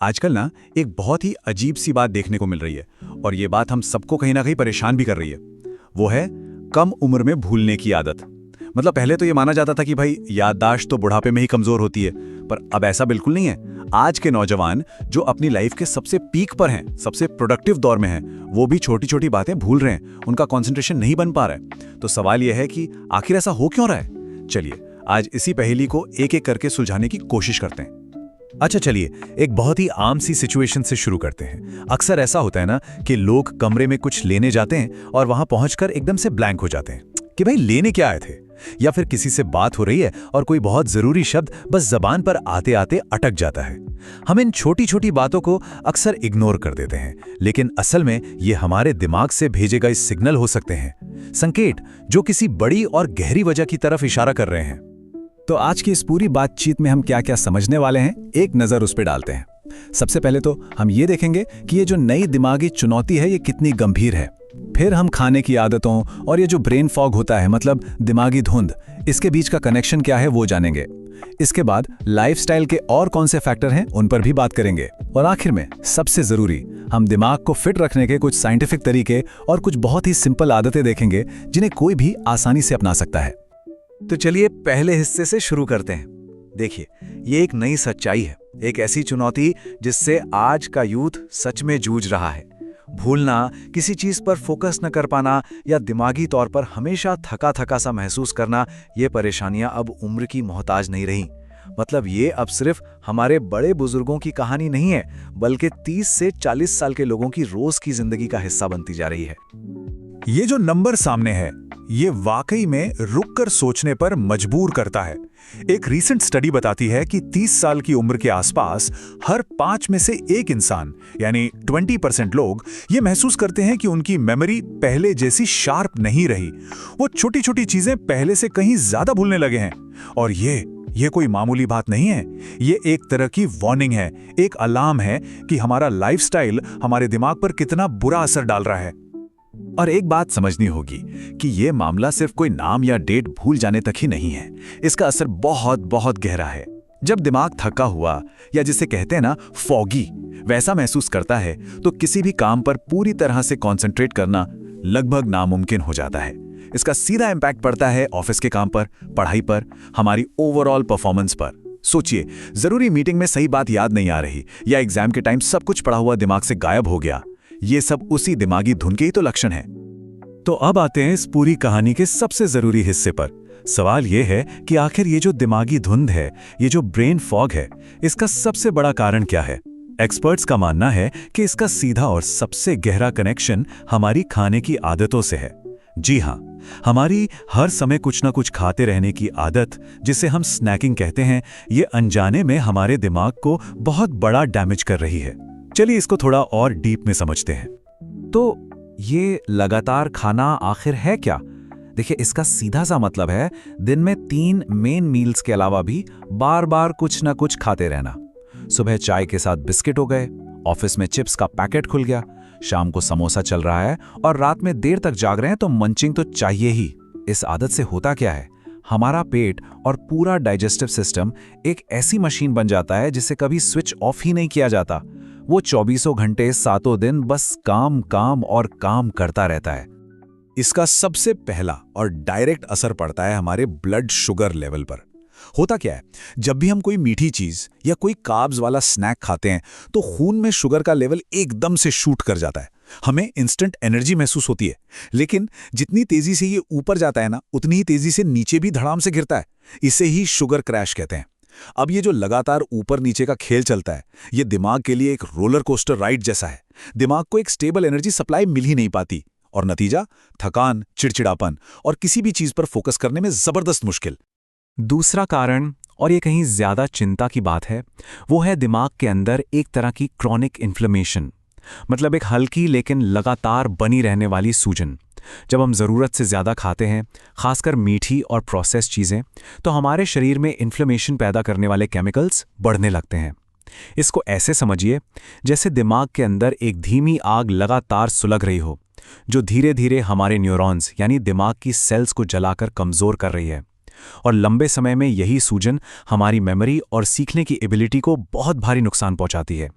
आजकल ना एक बहुत ही अजीब सी बात देखने को मिल रही है और ये बात हम सबको कहीं ना कहीं परेशान भी कर रही है। वो है कम उम्र में भूलने की आदत। मतलब पहले तो ये माना जाता था कि भाई याददाश्त तो बुढ़ापे में ही कमजोर होती है, पर अब ऐसा बिल्कुल नहीं है। आज के नौजवान जो अपनी लाइफ के सबसे पीक पर हैं, सबसे प्रोडक्टिव दौर में हैं, वो भी छोटी छोटी बातें भूल रहे हैं, उनका कंसंट्रेशन नहीं बन पा रहा है। तो सवाल यह है कि आखिर ऐसा हो क्यों रहा है। चलिए आज इसी पहेली को एक एक करके सुलझाने की कोशिश करते हैं। अच्छा चलिए, एक बहुत ही आम सी सिचुएशन से शुरू करते हैं। अक्सर ऐसा होता है ना कि लोग कमरे में कुछ लेने जाते हैं और वहां पहुंचकर एकदम से ब्लैंक हो जाते हैं कि भाई लेने क्या आए थे, या फिर किसी से बात हो रही है और कोई बहुत जरूरी शब्द बस जबान पर आते आते अटक जाता है। हम इन छोटी छोटी बातों को अक्सर इग्नोर कर देते हैं, लेकिन असल में ये हमारे दिमाग से भेजे गए सिग्नल हो सकते हैं, संकेत जो किसी बड़ी और गहरी वजह की तरफ इशारा कर रहे हैं। तो आज की इस पूरी बातचीत में हम क्या क्या समझने वाले हैं, एक नज़र उस पर डालते हैं। सबसे पहले तो हम ये देखेंगे कि ये जो नई दिमागी चुनौती है ये कितनी गंभीर है। फिर हम खाने की आदतों और ये जो ब्रेन फॉग होता है, मतलब दिमागी धुंध, इसके बीच का कनेक्शन क्या है वो जानेंगे। इसके बाद लाइफस्टाइल के और कौन से फैक्टर हैं उन पर भी बात करेंगे। और आखिर में सबसे जरूरी, हम दिमाग को फिट रखने के कुछ साइंटिफिक तरीके और कुछ बहुत ही सिंपल आदतें देखेंगे जिन्हें कोई भी आसानी से अपना सकता है। तो चलिए पहले हिस्से से शुरू करते हैं। देखिए, ये एक नई सच्चाई है, एक ऐसी चुनौती जिससे आज का यूथ सच में जूझ रहा है। भूलना, किसी चीज पर फोकस न कर पाना या दिमागी तौर पर हमेशा थका थका सा महसूस करना, ये परेशानियां अब उम्र की मोहताज नहीं रही। मतलब ये अब सिर्फ हमारे बड़े बुजुर्गों की कहानी नहीं है, बल्कि 30 से 40 साल के लोगों की रोज की जिंदगी का हिस्सा बनती जा रही है। ये जो नंबर सामने है ये वाकई में रुककर सोचने पर मजबूर करता है। एक रीसेंट स्टडी बताती है कि 30 साल की उम्र के आसपास हर 5 में से एक इंसान यानी 20% लोग ये महसूस करते हैं कि उनकी मेमोरी पहले जैसी शार्प नहीं रही। वो छोटी छोटी चीजें पहले से कहीं ज्यादा भूलने लगे हैं। और ये कोई मामूली बात नहीं है, ये एक तरह की वार्निंग है, एक अलार्म है कि हमारा लाइफस्टाइल हमारे दिमाग पर कितना बुरा असर डाल रहा है। और एक बात समझनी होगी कि यह मामला सिर्फ कोई नाम या डेट भूल जाने तक ही नहीं है, इसका असर बहुत बहुत गहरा है। जब दिमाग थका हुआ या जिसे कहते हैं ना फॉगी वैसा महसूस करता है तो किसी भी काम पर पूरी तरह से कंसंट्रेट करना लगभग नामुमकिन हो जाता है। इसका सीधा इम्पैक्ट पड़ता है ऑफिस के काम पर, पढ़ाई पर, हमारी ओवरऑल परफॉर्मेंस पर। सोचिए, जरूरी मीटिंग में सही बात याद नहीं आ रही या एग्जाम के टाइम सब कुछ पढ़ा हुआ दिमाग से गायब हो गया। ये सब उसी दिमागी धुन के ही तो लक्षण हैं। तो अब आते हैं इस पूरी कहानी के सबसे जरूरी हिस्से पर। सवाल यह है कि आखिर ये जो दिमागी धुंध है, ये जो ब्रेन फॉग है, इसका सबसे बड़ा कारण क्या है। एक्सपर्ट्स का मानना है कि इसका सीधा और सबसे गहरा कनेक्शन हमारी खाने की आदतों से है। जी हाँ, हमारी हर समय कुछ ना कुछ खाते रहने की आदत, जिसे हम स्नैकिंग कहते हैं, ये अनजाने में हमारे दिमाग को बहुत बड़ा डैमेज कर रही है। चलिए इसको थोड़ा और डीप में समझते हैं। तो ये लगातार खाना आखिर है क्या? देखिए, इसका सीधा सा मतलब है दिन में 3 मेन मील्स के अलावा भी बार बार कुछ ना कुछ खाते रहना। सुबह चाय के साथ बिस्किट हो गए, ऑफिस में चिप्स का पैकेट खुल गया, शाम को समोसा चल रहा है और रात में देर तक जाग रहे हैं तो मंचिंग तो चाहिए ही। इस आदत से होता क्या है, हमारा पेट और पूरा डाइजेस्टिव सिस्टम एक ऐसी मशीन बन जाता है जिसे कभी स्विच ऑफ ही नहीं किया जाता। वो 24 घंटे 7 दिन बस काम काम और काम करता रहता है। इसका सबसे पहला और डायरेक्ट असर पड़ता है हमारे ब्लड शुगर लेवल पर। होता क्या है, जब भी हम कोई मीठी चीज या कोई कार्ब्स वाला स्नैक खाते हैं तो खून में शुगर का लेवल एकदम से शूट कर जाता है। हमें इंस्टेंट एनर्जी महसूस होती है, लेकिन जितनी तेजी से ये ऊपर जाता है ना, उतनी ही तेजी से नीचे भी धड़ाम से गिरता है। इसे ही शुगर क्रैश कहते हैं। अब ये जो लगातार ऊपर नीचे का खेल चलता है, ये दिमाग के लिए एक रोलर कोस्टर राइड जैसा है। दिमाग को एक स्टेबल एनर्जी सप्लाई मिल ही नहीं पाती और नतीजा थकान, चिड़चिड़ापन और किसी भी चीज पर फोकस करने में जबरदस्त मुश्किल। दूसरा कारण, और ये कहीं ज्यादा चिंता की बात है, वो है दिमाग के अंदर एक तरह की क्रॉनिक इन्फ्लेमेशन, मतलब एक हल्की लेकिन लगातार बनी रहने वाली सूजन। जब हम ज़रूरत से ज़्यादा खाते हैं, खासकर मीठी और प्रोसेस चीज़ें, तो हमारे शरीर में इन्फ्लेमेशन पैदा करने वाले केमिकल्स बढ़ने लगते हैं। इसको ऐसे समझिए जैसे दिमाग के अंदर एक धीमी आग लगातार सुलग रही हो, जो धीरे धीरे हमारे न्यूरॉन्स यानी दिमाग की सेल्स को जलाकर कमज़ोर कर रही है। और लंबे समय में यही सूजन हमारी मेमोरी और सीखने की एबिलिटी को बहुत भारी नुकसान पहुंचाती है।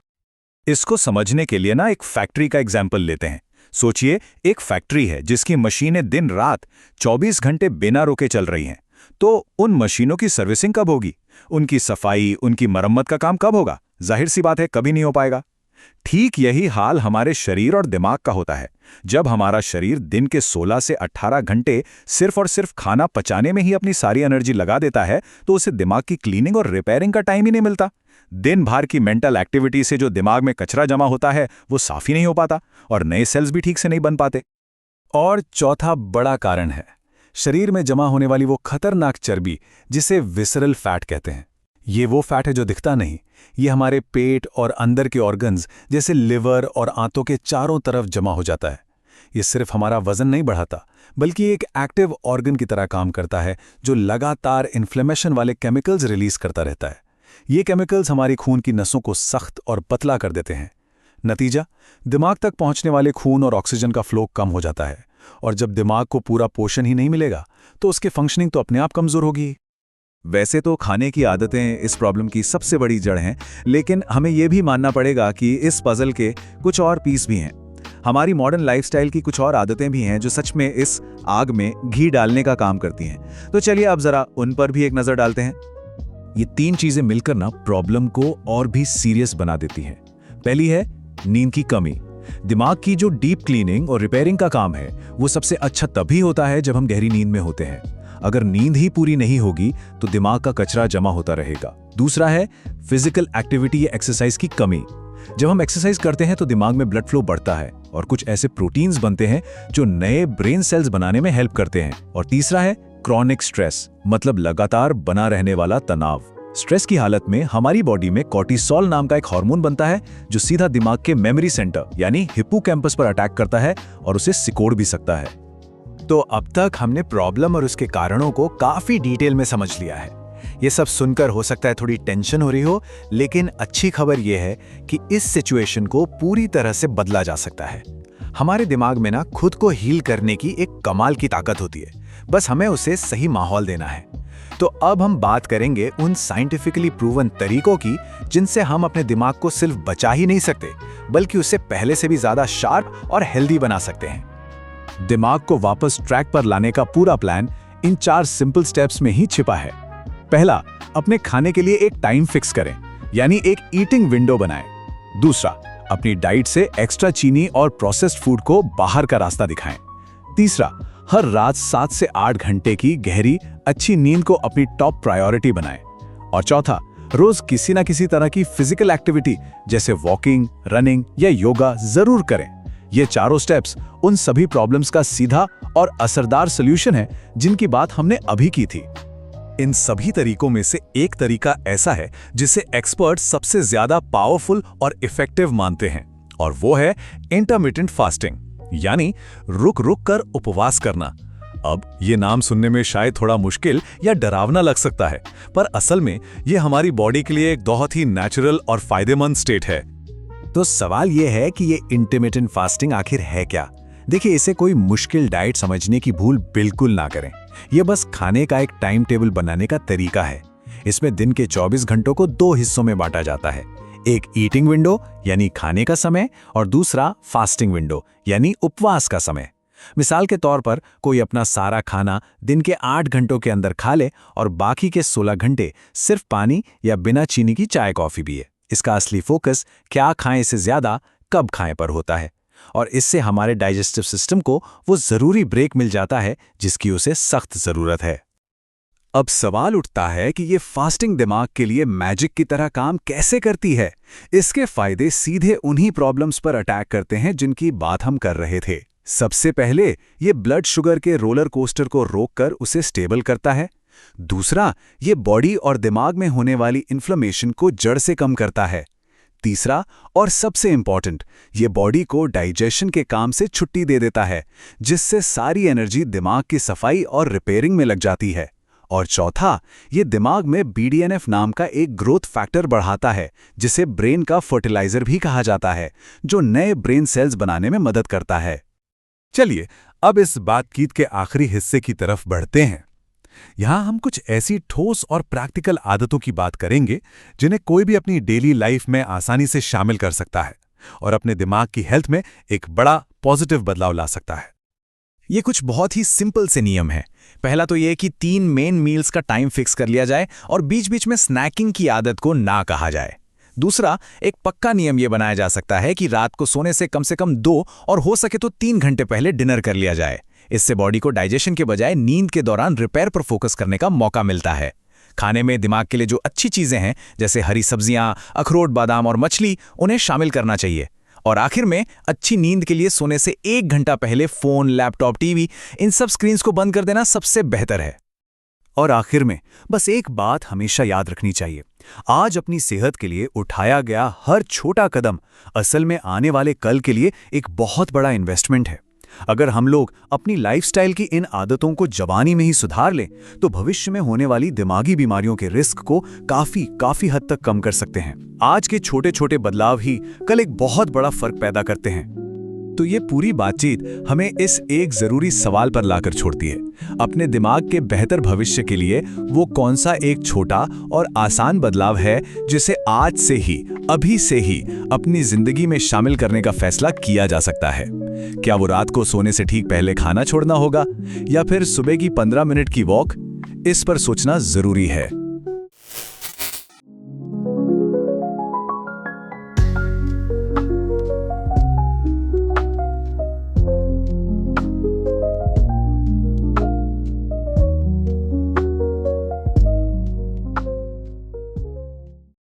इसको समझने के लिए ना एक फैक्ट्री का एग्जाम्पल लेते हैं। सोचिए, एक फैक्ट्री है जिसकी मशीनें दिन रात 24 घंटे बिना रुके चल रही हैं। तो उन मशीनों की सर्विसिंग कब होगी? उनकी सफाई, उनकी मरम्मत का काम कब होगा? जाहिर सी बात है, कभी नहीं हो पाएगा। ठीक यही हाल हमारे शरीर और दिमाग का होता है। जब हमारा शरीर दिन के 16 से 18 घंटे सिर्फ और सिर्फ खाना पचाने में ही अपनी सारी एनर्जी लगा देता है, तो उसे दिमाग की क्लीनिंग और रिपेयरिंग का टाइम ही नहीं मिलता। दिन भर की मेंटल एक्टिविटी से जो दिमाग में कचरा जमा होता है, वो साफ ही नहीं हो पाता और नए सेल्स भी ठीक से नहीं बन पाते। और चौथा बड़ा कारण है शरीर में जमा होने वाली वो खतरनाक चर्बी जिसे विसरल फैट कहते हैं। ये वो फैट है जो दिखता नहीं। ये हमारे पेट और अंदर के ऑर्गन्स जैसे लिवर और आंतों के चारों तरफ जमा हो जाता है। ये सिर्फ हमारा वजन नहीं बढ़ाता, बल्कि एक एक्टिव ऑर्गन की तरह काम करता है जो लगातार इन्फ्लेमेशन वाले केमिकल्स रिलीज करता रहता है। ये केमिकल्स हमारी खून की नसों को सख्त और पतला कर देते हैं। नतीजा, दिमाग तक पहुंचने वाले खून और ऑक्सीजन का फ्लो कम हो जाता है, और जब दिमाग को पूरा पोषण ही नहीं मिलेगा तो उसकी फंक्शनिंग तो अपने आप कमजोर होगी। वैसे तो खाने की आदतें इस प्रॉब्लम की सबसे बड़ी जड़ हैं, लेकिन हमें यह भी मानना पड़ेगा कि इस पजल के कुछ और पीस भी हैं। हमारी मॉडर्न लाइफस्टाइल की कुछ और आदतें भी हैं जो सच में इस आग में घी डालने का काम करती हैं। तो चलिए अब जरा उन पर भी एक नजर डालते हैं। ये तीन चीजें मिलकर ना प्रॉब्लम को और भी सीरियस बना देती हैं। पहली है नींद की कमी। दिमाग की जो डीप क्लीनिंग और रिपेयरिंग का काम है, वो सबसे अच्छा तभी होता है जब हम गहरी नींद में होते हैं। अगर नींद ही पूरी नहीं होगी तो दिमाग का कचरा जमा होता रहेगा। दूसरा है फिजिकल एक्टिविटी या एक्सरसाइज की कमी। जब हम एक्सरसाइज करते हैं तो दिमाग में ब्लड फ्लो बढ़ता है और कुछ ऐसे प्रोटीन्स बनते हैं जो नए ब्रेन सेल्स बनाने में हेल्प करते हैं। और तीसरा है क्रॉनिक स्ट्रेस, मतलब लगातार बना रहने वाला तनाव। स्ट्रेस की हालत में हमारी बॉडी में कॉर्टिसोल नाम का एक हार्मोन बनता है जो सीधा दिमाग के मेमोरी सेंटर यानी हिप्पोकैम्पस पर अटैक करता है और उसे सिकोड़ भी सकता है। तो अब तक हमने प्रॉब्लम और उसके कारणों को काफी डिटेल में समझ लिया है। ये सब सुनकर हो सकता है थोड़ी टेंशन हो रही हो, लेकिन अच्छी खबर यह है कि इस सिचुएशन को पूरी तरह से बदला जा सकता है। हमारे दिमाग में ना खुद को हील करने की एक कमाल की ताकत होती है, बस हमें उसे सही माहौल देना है। तो अब हम बात करेंगे उन साइंटिफिकली प्रूवन तरीकों की जिनसे हम अपने दिमाग को सिर्फ बचा ही नहीं सकते, बल्कि उसे पहले से भी ज्यादा शार्प और हेल्दी बना सकते हैं। दिमाग को वापस ट्रैक पर लाने का पूरा प्लान इन 4 सिंपल स्टेप्स में ही छिपा है। पहला, अपने खाने के लिए एक टाइम फिक्स करें, यानी एक ईटिंग विंडो बनाएं। दूसरा, अपनी डाइट से एक्स्ट्रा चीनी और प्रोसेस्ड फूड को बाहर का रास्ता दिखाएं। तीसरा, हर रात 7 से 8 घंटे की गहरी अच्छी नींद को अपनी टॉप प्रायोरिटी बनाएं। और चौथा, रोज किसी ना किसी तरह की फिजिकल एक्टिविटी जैसे वॉकिंग, रनिंग या योगा जरूर करें। ये चारों स्टेप्स उन सभी प्रॉब्लम्स का सीधा और असरदार सॉल्यूशन है जिनकी बात हमने अभी की थी। इन सभी तरीकों में से एक तरीका ऐसा है जिसे एक्सपर्ट सबसे ज्यादा पावरफुल और इफेक्टिव मानते हैं, और वो है इंटरमिटेंट फास्टिंग, यानी रुक रुक कर उपवास करना। अब ये नाम सुनने में शायद थोड़ा मुश्किल या डरावना लग सकता है, पर असल में ये हमारी बॉडी के लिए एक बहुत ही नेचुरल और फायदेमंद स्टेट है। तो सवाल यह है कि ये इंटरमिटेंट फास्टिंग आखिर है क्या? देखिए, इसे कोई मुश्किल डाइट समझने की भूल बिल्कुल ना करें। यह बस खाने का एक टाइम टेबल बनाने का तरीका है। इसमें दिन के 24 घंटों को 2 हिस्सों में बांटा जाता है, एक ईटिंग विंडो यानी खाने का समय, और दूसरा फास्टिंग विंडो यानी उपवास का समय। मिसाल के तौर पर कोई अपना सारा खाना दिन के 8 घंटों के अंदर खा ले और बाकी के 16 घंटे सिर्फ पानी या बिना चीनी की चाय कॉफी पिए। इसका असली फोकस क्या खाएं से ज्यादा कब खाएं पर होता है, और इससे हमारे डाइजेस्टिव सिस्टम को वो जरूरी ब्रेक मिल जाता है जिसकी उसे सख्त जरूरत है। अब सवाल उठता है कि ये फास्टिंग दिमाग के लिए मैजिक की तरह काम कैसे करती है। इसके फायदे सीधे उन्हीं प्रॉब्लम्स पर अटैक करते हैं जिनकी बात हम कर रहे थे। सबसे पहले ये ब्लड शुगर के रोलर कोस्टर को रोककर उसे स्टेबल करता है। दूसरा, ये बॉडी और दिमाग में होने वाली इन्फ्लेमेशन को जड़ से कम करता है। तीसरा और सबसे इंपॉर्टेंट, ये बॉडी को डाइजेशन के काम से छुट्टी दे देता है, जिससे सारी एनर्जी दिमाग की सफाई और रिपेयरिंग में लग जाती है। और चौथा, ये दिमाग में BDNF नाम का एक ग्रोथ फैक्टर बढ़ाता है, जिसे ब्रेन का फर्टिलाइजर भी कहा जाता है, जो नए ब्रेन सेल्स बनाने में मदद करता है। चलिए अब इस बातचीत के आखिरी हिस्से की तरफ बढ़ते हैं। यहाँ हम कुछ ऐसी ठोस और प्रैक्टिकल आदतों की बात करेंगे जिन्हें कोई भी अपनी डेली लाइफ में आसानी से शामिल कर सकता है और अपने दिमाग की हेल्थ में एक बड़ा पॉजिटिव बदलाव ला सकता है। ये कुछ बहुत ही सिंपल से नियम है। पहला तो ये कि 3 मेन मील्स का टाइम फिक्स कर लिया जाए और बीच बीच में स्नैकिंग की आदत को ना कहा जाए। दूसरा, एक पक्का नियम ये बनाया जा सकता है कि रात को सोने से कम 2 और हो सके तो 3 घंटे पहले डिनर कर लिया जाए। इससे बॉडी को डाइजेशन के बजाय नींद के दौरान रिपेयर पर फोकस करने का मौका मिलता है। खाने में दिमाग के लिए जो अच्छी चीजें हैं, जैसे हरी सब्जियां, अखरोट, बादाम और मछली, उन्हें शामिल करना चाहिए। और आखिर में अच्छी नींद के लिए सोने से 1 घंटा पहले फोन, लैपटॉप, टीवी, इन सब स्क्रीन्स को बंद कर देना सबसे बेहतर है। और आखिर में बस एक बात हमेशा याद रखनी चाहिए, आज अपनी सेहत के लिए उठाया गया हर छोटा कदम असल में आने वाले कल के लिए एक बहुत बड़ा इन्वेस्टमेंट है। अगर हम लोग अपनी लाइफस्टाइल की इन आदतों को जवानी में ही सुधार लें तो भविष्य में होने वाली दिमागी बीमारियों के रिस्क को काफी हद तक कम कर सकते हैं। आज के छोटे छोटे बदलाव ही कल एक बहुत बड़ा फर्क पैदा करते हैं। तो ये पूरी बातचीत हमें इस एक जरूरी सवाल पर लाकर छोड़ती है, अपने दिमाग के बेहतर भविष्य के लिए वो कौन सा एक छोटा और आसान बदलाव है जिसे आज से ही, अभी से ही अपनी जिंदगी में शामिल करने का फैसला किया जा सकता है। क्या वो रात को सोने से ठीक पहले खाना छोड़ना होगा या फिर सुबह की 15 मिनट की वॉक? इस पर सोचना जरूरी है।